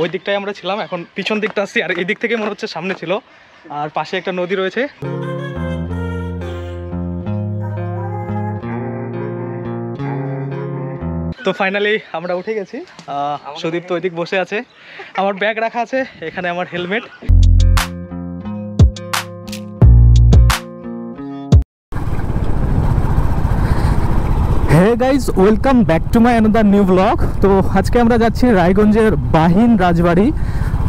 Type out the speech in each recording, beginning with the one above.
ওই দিকটায় আমরা ছিলাম, এখন পিছন দিকটা আসছি। আর এই দিক থেকে মনে হচ্ছে সামনে ছিল, আর পাশে একটা নদী রয়েছে। তো ফাইনালি আমরা উঠে গেছি। সুদীপ তো ওই দিক বসে আছে, আমার ব্যাগ রাখা আছে এখানে, আমার helmet. Hey guys, welcome back to my another new blog. তো আজকে আমরা যাচ্ছি রায়গঞ্জের বাহিন রাজবাড়ি।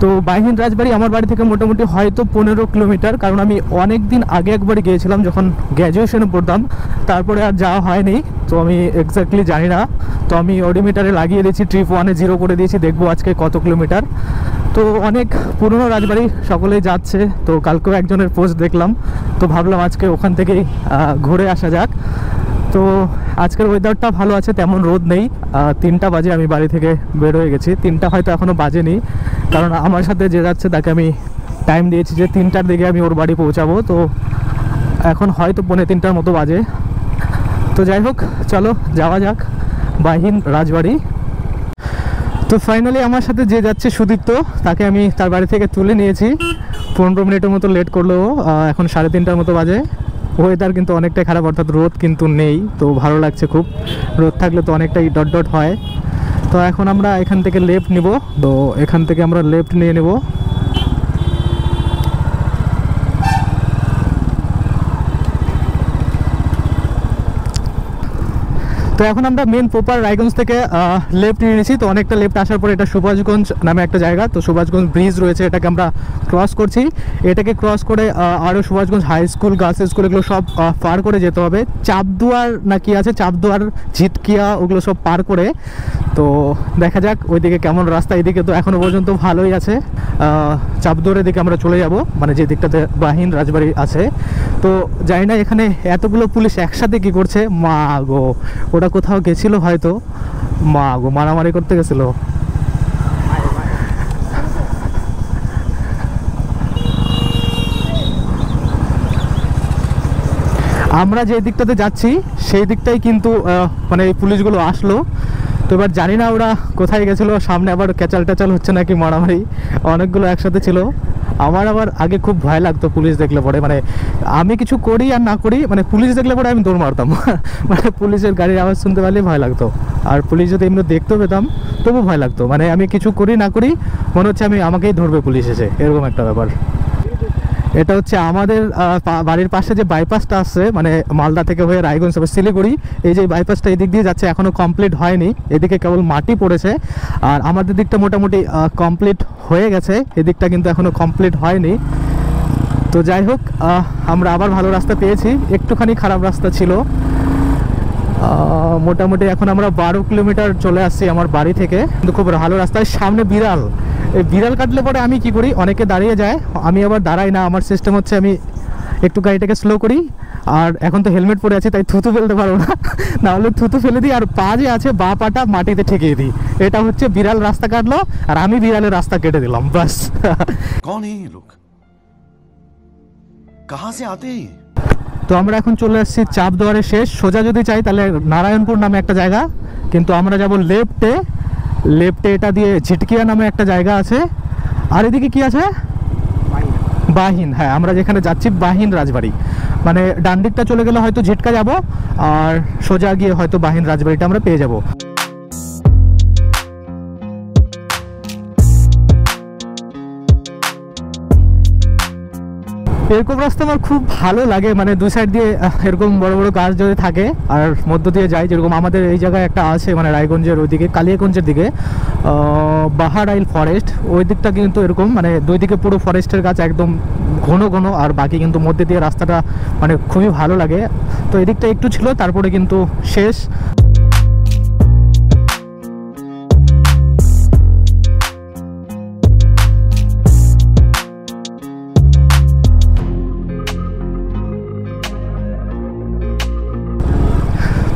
তো বাহিন রাজবাড়ি আমার বাড়ি থেকে মোটামুটি হয়তো 15 কিলোমিটার, কারণ আমি অনেক দিন আগে একবার গিয়েছিলাম যখন গ্র্যাজুয়েশনে পড়তাম, তারপরে আর যাওয়া হয়নি। তো আমি এক্স্যাক্টলি জানি না, তো আমি অডিমিটারে লাগিয়ে দিয়েছি, ট্রিপ 1-এ 0 করে দিয়েছি, দেখবো আজকে কত কিলোমিটার। তো অনেক পুরনো রাজবাড়ি, সকলেই যাচ্ছে। তো কালকেও একজনের পোস্ট দেখলাম, তো ভাবলাম আজকে ওখান থেকেই ঘুরে আসা যাক। তো আজকের ওয়েদারটা ভালো আছে, তেমন রোদ নেই। 3টা বাজে আমি বাড়ি থেকে বের হয়ে গেছি, 3টা হয়তো এখনও বাজেনি, কারণ আমার সাথে যে যাচ্ছে তাকে আমি টাইম দিয়েছি যে 3টার দিকে আমি ওর বাড়ি পৌঁছাবো। তো এখন হয়তো 2:45টার মতো বাজে। তো যাই হোক, চলো যাওয়া যাক বাহিন রাজবাড়ি। তো ফাইনালি আমার সাথে যে যাচ্ছে সুদীপ্ত, তাকে আমি তার বাড়ি থেকে তুলে নিয়েছি। 15 মিনিটের মতো লেট করলো, এখন 3:30টার মতো বাজে। ওয়েদার কিন্তু অনেকটাই খারাপ, অর্থাৎ রোদ কিন্তু নেই। তো ভালো লাগছে খুব, রোদ থাকলে তো অনেকটাই ডট ডট হয়। তো এখন আমরা এখান থেকে লেফট নিব, তো এখান থেকে আমরা লেফট নিয়ে নেব। তো এখন আমরা মেন প্রপার রায়গঞ্জ থেকে লেফট নিয়ে নিয়েছি। তো অনেকটা লেফট আসার পরে এটা সুভাষগঞ্জ নামে একটা জায়গা, তো সুভাষগঞ্জ ব্রিজ রয়েছে, এটাকে আমরা ক্রস করছি। এটাকে ক্রস করে আরও Subhashganj high school, girls school, এগুলো সব পার করে যেতে হবে। চাপদুয়ার না কি আছে, চাপদুয়ার, ঝিটকিয়া, ওগুলো সব পার করে। তো দেখা যাক ওইদিকে কেমন রাস্তা। এদিকে তো এখনও পর্যন্ত ভালোই আছে। চাপদুয়ারের দিকে আমরা চলে যাব, মানে যে দিকটাতে বাহিন রাজবাড়ি আছে। তো জানি না এখানে এতগুলো পুলিশ একসাথে কি করছে, মা গো, ওটা কোথাও গেছিল হয়তো, মা গো, মারামারি করতে গেছিল। আমরা যে দিকটাতে যাচ্ছি সেই দিকটাই কিন্তু মানে এই পুলিশগুলো আসলো। তো এবার জানি না ওরা কোথায় গেছিলো, সামনে আবার ক্যাচাল ট্যাচাল হচ্ছে নাকি মারামারি, অনেকগুলো একসাথে ছিল। আমার আবার আগে খুব ভয় লাগতো পুলিশ দেখলে পরে, মানে আমি কিছু করি আর না করি, মানে পুলিশ দেখলে পরে আমি দৌড় মারতাম। মানে পুলিশের গাড়ির আওয়াজ শুনতে পারলেই ভয় লাগতো, আর পুলিশ যদি এমনি দেখতেও পেতাম তবু ভয় লাগতো। মানে আমি কিছু করি না করি মনে হচ্ছে আমাকেই ধরবে পুলিশ এসে, এরকম একটা ব্যাপার। এটা হচ্ছে আমাদের বাড়ির পাশে যে বাইপাসটা আছে, মানে মালদা থেকে হয়ে রায়গঞ্জ শিলিগুড়ি, এই যে বাইপাসটা এদিক দিয়ে যাচ্ছে, এখনও কমপ্লিট হয়নি, এদিকে কেবল মাটি পড়েছে। আর আমাদের দিকটা মোটামুটি কমপ্লিট হয়ে গেছে, এদিকটা কিন্তু এখনও কমপ্লিট হয়নি। তো যাই হোক, আমরা আবার ভালো রাস্তা পেয়েছি, একটুখানি খারাপ রাস্তা ছিল। মোটামুটি এখন আমরা 12 কিলোমিটার চলে আসছি আমার বাড়ি থেকে, কিন্তু খুব ভালো রাস্তায়। সামনে বিড়াল, এই বিড়াল কাটলে পরে আমি কি করি, অনেকে দাঁড়িয়ে যায়, আমি আবার দাঁড়াই না। আমার সিস্টেম হচ্ছে আমি একটু গাড়িটাকে স্লো করি, আর এখন তো হেলমেট পরে আছি তাই থুতু ফেলতে পারবো না, নাহলে থুতু ফেলে দিই, আর পা যে আছে বা পাটা মাটিতে ঠেকিয়ে দিই। এটা হচ্ছে বিড়াল রাস্তা কাটলো আর আমি বিড়ালের রাস্তা কেটে দিলাম, বাস। कौन है ये लोग, कहां से आते हैं? তো আমরা এখন চলে আসছি চাপদুয়ারে শেষ। সোজা যদি চাই তাহলে নারায়ণপুর নামে একটা জায়গা, কিন্তু আমরা যাব লেফটে। লেফটে এটা দিয়ে ঝিটকিয়া নামে একটা জায়গা আছে, আর এদিকে কি আছে, বাহিন। হ্যাঁ, আমরা যেখানে যাচ্ছি বাহিন রাজবাড়ি, মানে ডান দিকটা চলে গেলে হয়তো ঝিটকা যাব, আর সোজা গিয়ে হয়তো বাহিন রাজবাড়িটা আমরা পেয়ে যাব। এরকম রাস্তা আমার খুব ভালো লাগে, মানে দুই সাইড দিয়ে এরকম বড় বড় গাছ যদি থাকে আর মধ্য দিয়ে যায়, যেরকম আমাদের এই জায়গায় একটা আছে, মানে রায়গঞ্জের ওইদিকে কালিয়াগঞ্জের দিকে বাহারাইল ফরেস্ট, ওই দিকটা কিন্তু এরকম, মানে দুই দিকে পুরো ফরেস্টের গাছ একদম ঘন ঘন, আর বাকি কিন্তু মধ্যে দিয়ে রাস্তাটা মানে খুবই ভালো লাগে। তো এদিকটা একটু ছিল, তারপরে কিন্তু শেষ।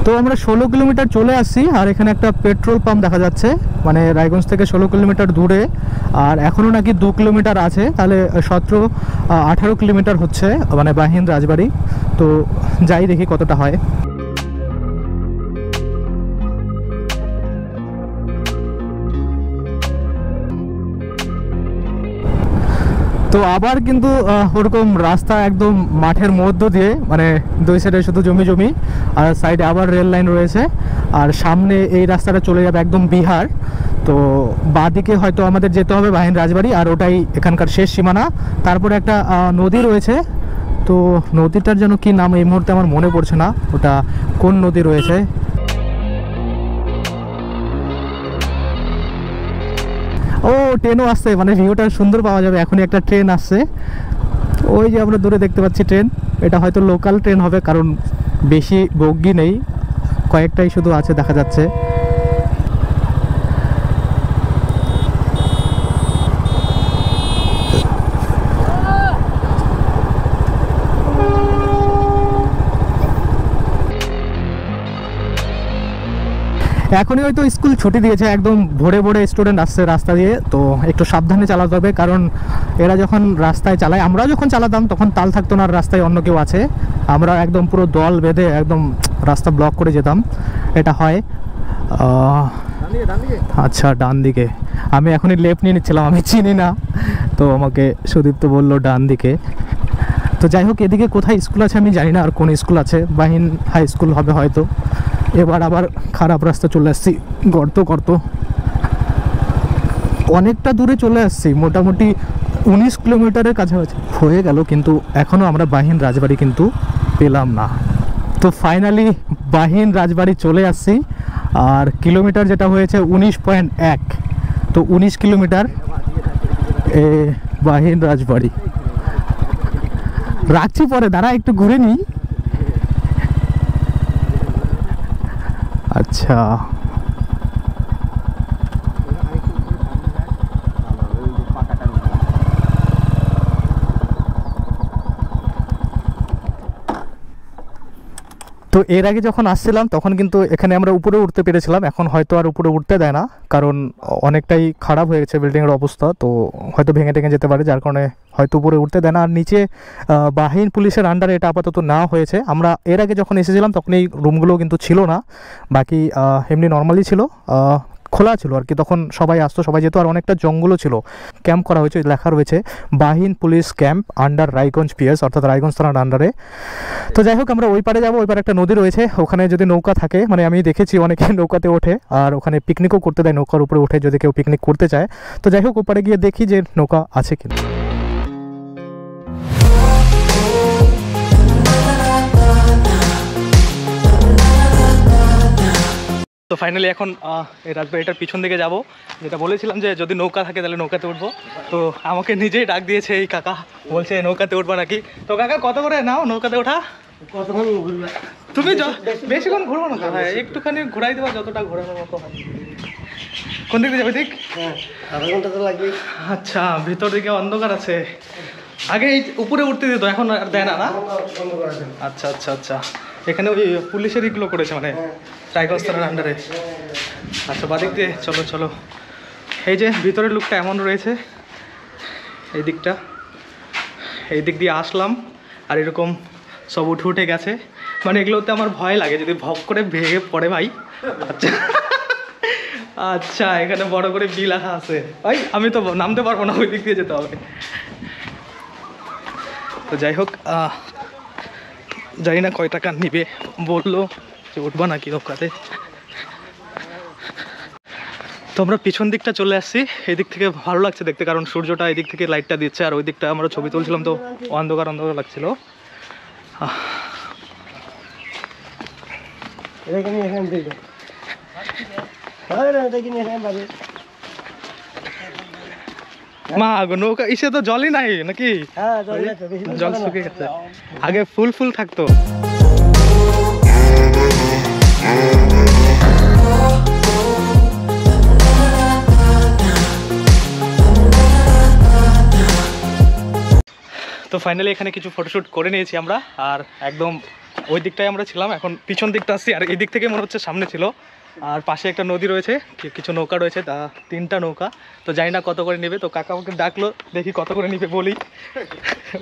তো আমরা 16 কিলোমিটার চলে আসছি, আর এখানে একটা পেট্রোল পাম্প দেখা যাচ্ছে, মানে রায়গঞ্জ থেকে 16 কিলোমিটার দূরে, আর এখনও নাকি 2 কিলোমিটার আছে, তাহলে 17-18 কিলোমিটার হচ্ছে মানে বাহিন রাজবাড়ি। তো যাই দেখি কতটা হয়। তো আবার কিন্তু ওরকম রাস্তা একদম মাঠের মধ্য দিয়ে, মানে দুই সাইডে শুধু জমি জমি, আর সাইডে আবার রেল লাইন রয়েছে, আর সামনে এই রাস্তাটা চলে যাবে একদম বিহার। তো বাঁদিকে হয়তো আমাদের যেতে হবে বাহিন রাজবাড়ি, আর ওটাই এখানকার শেষ সীমানা। তারপরে একটা নদী রয়েছে, তো নদীটার যেন কি নাম এই মুহূর্তে আমার মনে পড়ছে না, ওটা কোন নদী রয়েছে। ও ট্রেনও আসছে, মানে ভিউটা সুন্দর পাওয়া যাবে। এখনই একটা ট্রেন আসছে, ওই যে আমরা দূরে দেখতে পাচ্ছি ট্রেন। এটা হয়তো লোকাল ট্রেন হবে, কারণ বেশি বগি নেই, কয়েকটাই শুধু আছে দেখা যাচ্ছে। এখনই হয়তো স্কুল ছুটি দিয়েছে, একদম ভোরে ভোরে স্টুডেন্ট আসছে রাস্তা দিয়ে। তো একটু সাবধানে চালাতে হবে, কারণ এরা যখন রাস্তায় চালায়, আমরা যখন চালাতাম তখন তাল থাকতো না, আর রাস্তায় অন্য কেউ আছে, আমরা একদম পুরো দল বেঁধে একদম রাস্তা ব্লক করে যেতাম। এটা হয় আচ্ছা ডান দিকে, আমি এখনই লেফট নিয়ে নিচ্ছিলাম, আমি চিনি না, তো আমাকে সুদীপ্ত বললো ডান দিকে। তো যাই হোক, এদিকে কোথায় স্কুল আছে আমি জানি না, আর কোন স্কুল আছে, বাহিন হাই স্কুল হবে হয়তো। এবার আবার খারাপ রাস্তা চলে আসছি, গর্ত গর্ত, অনেকটা দূরে চলে আসছি, মোটামুটি 19 কিলোমিটারের কাছাকাছি হয়ে গেল, কিন্তু এখনও আমরা বাহিন রাজবাড়ি কিন্তু পেলাম না। তো ফাইনালি বাহিন রাজবাড়ি চলে আসছি, আর কিলোমিটার যেটা হয়েছে 19.1, তো 19 কিলোমিটার এ বাহিন রাজবাড়ি। রাখছি পরে, দাঁড়া একটু ঘুরে নিই। আচ্ছা তো এর আগে যখন আসছিলাম তখন কিন্তু এখানে আমরা উপরে উঠতে পেরেছিলাম, এখন হয়তো আর উপরে উঠতে দেয় না, কারণ অনেকটাই খারাপ হয়ে গেছে বিল্ডিংয়ের অবস্থা, তো হয়তো ভেঙে টেঙে যেতে পারে, যার কারণে হয়তো উপরে উঠতে দেয় না। আর নিচে বাহিন পুলিশের আন্ডারে এটা আপাতত না হয়েছে। আমরা এর আগে যখন এসেছিলাম তখন এই রুমগুলো কিন্তু ছিল না, বাকি এমনি নর্মালি ছিল, খোলা ছিল আর কি, তখন সবাই আসতো, সবাই যেত, আর অনেকটা জঙ্গলও ছিল। ক্যাম্প করা হয়েছে, লেখা রয়েছে Bahin police camp under Raiganj PS, অর্থাৎ রায়গঞ্জ থানার আন্ডারে। তো যাই হোক, আমরা ওই পারে যাবো, ওই পারে একটা নদী রয়েছে, ওখানে যদি নৌকা থাকে, মানে আমি দেখেছি অনেকে নৌকাতে ওঠে, আর ওখানে পিকনিকও করতে দেয় নৌকার উপরে উঠে, যদি কেউ পিকনিক করতে চায়। তো যাই হোক, ওপারে গিয়ে দেখি যে নৌকা আছে কিনা। তো ফাইনালি এখন এই রাজবাড়িটার পিছন দিকে যাব, যেটা বলেছিলাম যে যদি নৌকা থাকে তাহলে নৌকাতে উঠবো। তো আমাকে নিজেই ডাক দিয়েছে এই কাকা, বলছে নৌকাতে উঠবা নাকি। তো কাকা কত করে নাও নৌকাতে ওঠা? তুমি বেশিক্ষণ ঘুরবো না কাকা, একটুখানি ঘুরাই দেবা, যতটা ঘোরানোর মতো হয়। কোন দিকে যাবে ঠিক? আধা ঘন্টা তো লাগবে। আচ্ছা, ভিতর দিকে অন্ধকার আছে, আগে এই উপরে উঠতে দিত, এখন আর দেয় না? আচ্ছা আচ্ছা আচ্ছা, এখানে ওই পুলিশের এগুলো করেছে, মানে রায়গঞ্জ থানার আন্ডারে। আচ্ছা, বাদিক দিয়ে চলো চলো। এই যে ভিতরের লুকটা এমন রয়েছে, এই দিকটা, এই দিক দিয়ে আসলাম, আর এরকম সব উঠে উঠে গেছে, মানে এগুলোতে আমার ভয় লাগে যদি ভক করে ভেঙে পড়ে ভাই। আচ্ছা আচ্ছা, এখানে বড় করে বি লেখা আছে ভাই, আমি তো নামতে পারবো না, ওই দিক দিয়ে যেতে হবে। তো যাই হোক, জানি না কয় টাকা নিবে, বললো যে উঠবা নাকি নৌকাতে। তো আমরা পিছন দিকটা চলে আসছি, এই দিক থেকে ভালো লাগছে দেখতে, কারণ সূর্যটা এই দিক থেকে লাইটটা দিচ্ছে, আর ওই দিকটা আমরা ছবি তুলছিলাম তো অন্ধকার অন্ধকার লাগছিল। মা গো, নৌকা ইসে তো জলই নাই নাকি? জল শুকিয়ে গেছে, আগে ফুল ফুল থাকতো। তো ফাইনালি এখানে কিছু ফটোশ্যুট করে নিয়েছি আমরা, আর একদম ওই দিকটায় আমরা ছিলাম, এখন পিছন দিকটা আসছি। আর এই দিক থেকে মনে হচ্ছে সামনে ছিল। আর পাশে একটা নদী রয়েছে, কিছু নৌকা রয়েছে, তা 3টা নৌকা। তো জানি না কত করে নেবে, তো কাকা আমাকে ডাকলো, দেখি কত করে নেবে বলি।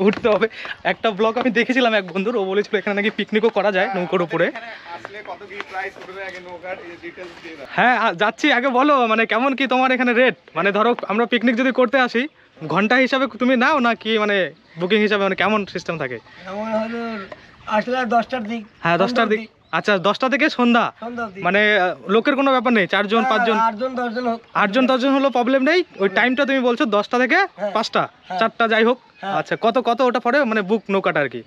উঠতে হবে। একটা ব্লগ আমি দেখেছিলাম এক বন্ধুর, ও বলেছিল এখানে নাকি পিকনিকও করা যায় নৌকার উপরে। হ্যাঁ যাচ্ছি, আগে বলো মানে কেমন কি তোমার এখানে রেট? মানে ধরো আমরা পিকনিক যদি করতে আসি, ঘন্টা হিসাবে তুমি নাও না কি মানে বুকিং হিসাবে, মানে কেমন সিস্টেম থাকে? আসলে 10টার দিক। হ্যাঁ 10টার দিক। আচ্ছা 10টা থেকে সন্ধ্যা, মানে লোকের কোনো ব্যাপার নেই, 4 জন 5 জন 8 জন 10 জন হলো প্রবলেম নেই। ওই টাইমটা তুমি বলছো 10টা থেকে 5টা 4টা যাই হোক। আচ্ছা কত কত ওটা পড়ে মানে বুক নৌকাটা আর কি?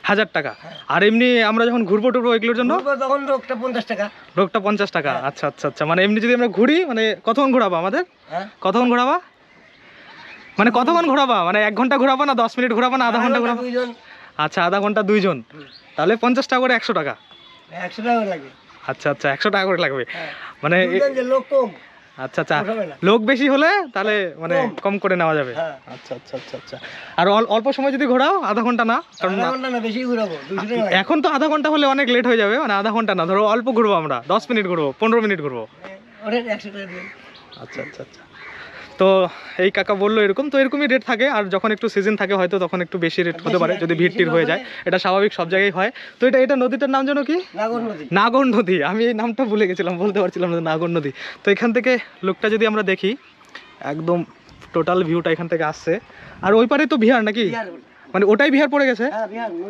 1000 টাকা। আর এমনি আমরা যখন ঘুরবো টুরবো ওইগুলোর জন্য তখন রোগটা 50 টাকা। রোগটা 50 টাকা। আচ্ছা আচ্ছা আচ্ছা, মানে এমনি যদি আমরা ঘুরি মানে কতক্ষণ ঘোরাবা আমাদের? কতক্ষণ ঘোরাবা মানে কতক্ষণ ঘোরাবা মানে 1 ঘন্টা ঘোরাবা না 10 মিনিট ঘোরাবা না আধা ঘন্টা ঘোরাবা? আচ্ছা আধা ঘন্টা 2 জন, তাহলে 50 টাকা করে 100 টাকা। 100 টাকা লাগবে। আচ্ছা আচ্ছা 100 টাকা করে লাগবে মানে। লোক কম। আচ্ছা আচ্ছা, লোক বেশি হলে তাহলে মানে কম করে নেওয়া যাবে। আচ্ছা আচ্ছা আচ্ছা আচ্ছা। আর অল্প সময় যদি ঘোরাও আধা ঘন্টা না, কারণ বেশি ঘোরাবো, 200 টাকা লাগবে। এখন তো আধা ঘন্টা হলে অনেক লেট হয়ে যাবে, মানে আধা ঘন্টা না, ধরো অল্প ঘুরবো আমরা, 10 মিনিট ঘুরবো, 15 মিনিট ঘুরবো। ওরে 100 টাকা দিন। আচ্ছা আচ্ছা আচ্ছা। তো এই কাকা বললো এরকম, তো এরকমই রেট থাকে। আর যখন একটু সিজন থাকে হয়তো তখন একটু বেশি রেট হতে পারে, যদি ভিড় টির হয়ে যায়, এটা স্বাভাবিক, সব জায়গায় হয়। তো এটা নদীটার নাম যেন কি? নাগর নদী। নাগর নদী, আমি এই নামটা ভুলে গেছিলাম, বলতে পারছিলাম না, নাগর নদী। তো এখান থেকে লোকটা যদি আমরা দেখি, একদম টোটাল ভিউটা এখান থেকে আসছে। আর ওই পারে তো বিহার নাকি, মানে ওটাই বিহার পড়ে গেছে?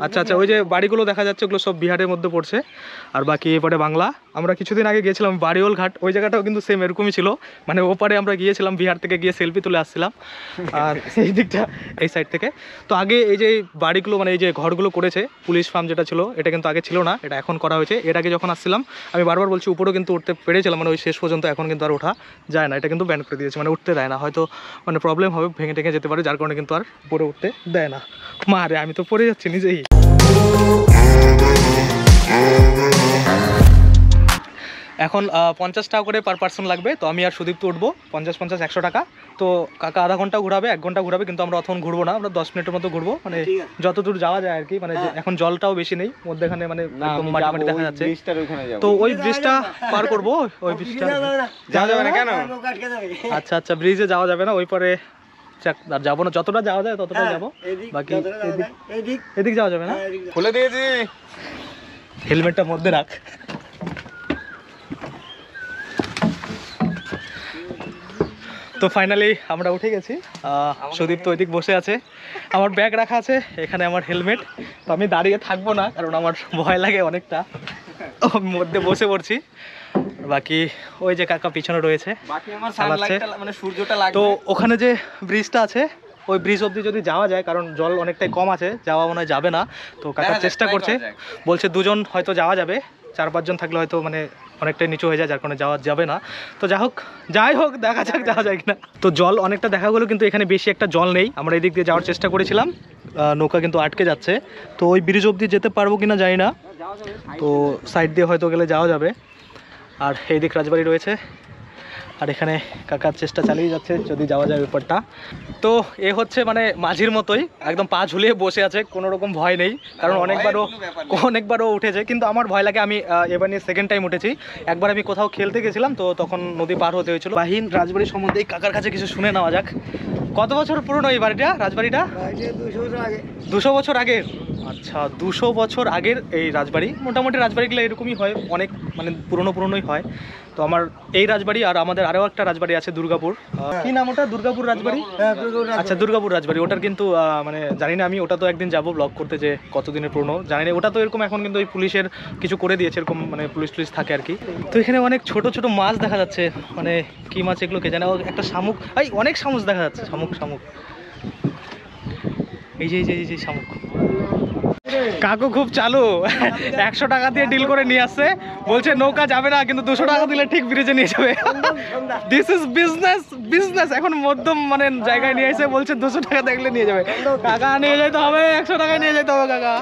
আচ্ছা আচ্ছা, ওই যে বাড়িগুলো দেখা যাচ্ছে ওগুলো সব বিহারের মধ্যে পড়ছে, আর বাকি এপারে বাংলা। আমরা কিছুদিন আগে গিয়েছিলাম বাড়িওল ঘাট, ওই জায়গাটাও কিন্তু সেম এরকমই ছিল, মানে ওপারে আমরা গিয়েছিলাম, বিহার থেকে গিয়ে সেলফি তুলে আসছিলাম। আর এই দিকটা এই সাইড থেকে। তো আগে এই যে বাড়িগুলো মানে এই যে ঘরগুলো করেছে, পুলিশ ফার্ম যেটা ছিল এটা কিন্তু আগে ছিল না, এটা এখন করা হয়েছে। এর আগে যখন আসছিলাম আমি বারবার বলছি উপরেও কিন্তু উঠতে পেরেছিলাম, মানে ওই শেষ পর্যন্ত, এখন কিন্তু আর ওঠা যায় না, এটা কিন্তু ব্যান করে দিয়েছে, মানে উঠতে দেয় না, হয়তো মানে প্রবলেম হবে, ভেঙে টেঙে যেতে পারে, যার কারণে কিন্তু আর উপরে উঠতে দেয় না। মারে আমি তো পড়ে যাচ্ছি নিজেই। এখন 50 টাকা করে পার পার্সন লাগবে। তো আমি আর সুদীপ তো উঠবো 50-50 100 টাকা। তো কাকা আধা ঘন্টা ঘোরাবে, 1 ঘন্টা ঘোরাবে, কিন্তু আমরা অতক্ষণ ঘুরবো না, আমরা 10 মিনিটের মতো ঘুরবো, মানে যতদূর যাওয়া যায় আর কি। মানে এখন জলটাও বেশি নেই মধ্যেখানে, মানে একদম মাটি মাটি দেখা যাচ্ছে। তো ওই ব্রিজটা পার করবো, ওই ব্রিজটা যাওয়া যাবে না কেন? আচ্ছা আচ্ছা, ব্রিজে যাওয়া যাবে না, ওই পরে আর যাবো না, যতটা যাওয়া যায় ততটা যাবো, বাকি এদিক যাওয়া যাবে না। খুলে দিয়েছি, হেলমেটটা মধ্যে রাখ। তো ফাইনালি আমরা উঠে গেছি। সুদীপ তো ওইদিক বসে আছে, আমার ব্যাগ রাখা আছে এখানে, আমার হেলমেট। তো আমি দাঁড়িয়ে থাকবো না, কারণ আমার ভয় লাগে অনেকটা, মধ্যে বসে পড়ছি। বাকি ওই যে কাকা পিছনে রয়েছে, মানে সূর্যটা লাগবে। তো ওখানে যে ব্রিজটা আছে ওই ব্রিজ অবধি যদি যাওয়া যায়, কারণ জল অনেকটাই কম আছে, যাওয়া মনে হয় যাবে না। তো কাকা চেষ্টা করছে, বলছে 2 জন হয়তো যাওয়া যাবে, 4-5 জন থাকলে হয়তো মানে অনেকটাই নিচু হয়ে যায়, যার কারণে যাওয়া যাবে না। তো যাই হোক দেখা যাক যাওয়া যায় কিনা। তো জল অনেকটা দেখা গেলো, কিন্তু এখানে বেশি একটা জল নেই। আমরা এই দিক দিয়ে যাওয়ার চেষ্টা করেছিলাম, নৌকা কিন্তু আটকে যাচ্ছে। তো ওই ব্রিজ অবধি যেতে পারবো কিনা জানি না, তো সাইড দিয়ে হয়তো গেলে যাওয়া যাবে। আর এই দিক রাজবাড়ি রয়েছে, আর এখানে কাকার চেষ্টা চালিয়ে যাচ্ছে যদি যাওয়া যায় ব্যাপারটা। তো এ হচ্ছে মানে মাঝির মতোই একদম পা ঝুলিয়ে বসে আছে, কোনো রকম ভয় নেই, কারণ অনেকবারও উঠেছে, কিন্তু আমার ভয় লাগে। আমি এবার নিয়ে 2nd টাইম উঠেছি। একবার আমি কোথাও খেলতে গেছিলাম, তো তখন নদী পার হতে হয়েছিল। বাহিন রাজবাড়ি সম্বন্ধে কাকার কাছে কিছু শুনে নেওয়া যাক। কত বছর পুরনো এই বাড়িটা, রাজবাড়িটা? 200 বছর আগের। আচ্ছা 200 বছর আগের এই রাজবাড়ি। মোটামুটি রাজবাড়িগুলো এরকমই হয়, অনেক মানে পুরনোই হয়। তো আমার এই রাজবাড়ি, আর আমাদের আরও একটা রাজবাড়ি আছে দুর্গাপুর, কি নাম ওটা? দুর্গাপুর রাজবাড়ি। আচ্ছা দুর্গাপুর রাজবাড়ি, ওটার কিন্তু মানে জানি না আমি, ওটা তো একদিন যাবো ব্লগ করতে, যে কতদিনের পুরনো জানি না। ওটা তো এরকম এখন কিন্তু ওই পুলিশের কিছু করে দিয়েছে, এরকম মানে পুলিশ থাকে আর কি। তো এখানে অনেক ছোট ছোট মাছ দেখা যাচ্ছে, মানে কি মাছ এগুলো কে জানে। একটা শামুক, অনেক শামুক দেখা যাচ্ছে, শামুক এই যে শামুক। কাকু খুব চালু, 100 টাকা দিয়ে ডিল করে নিয়ে আসছে, বলছে নৌকা যাবে না, কিন্তু 200 টাকা দিলে ঠিক ব্রিজে নিয়ে যাবে। This is business. এখন মধ্যম মানে জায়গায় নিয়ে এসে বলছে 200 টাকা দেখলে নিয়ে যাবে। কাকা নিয়ে যেতে হবে, 100 টাকায় নিয়ে যেতে হবে কাকা।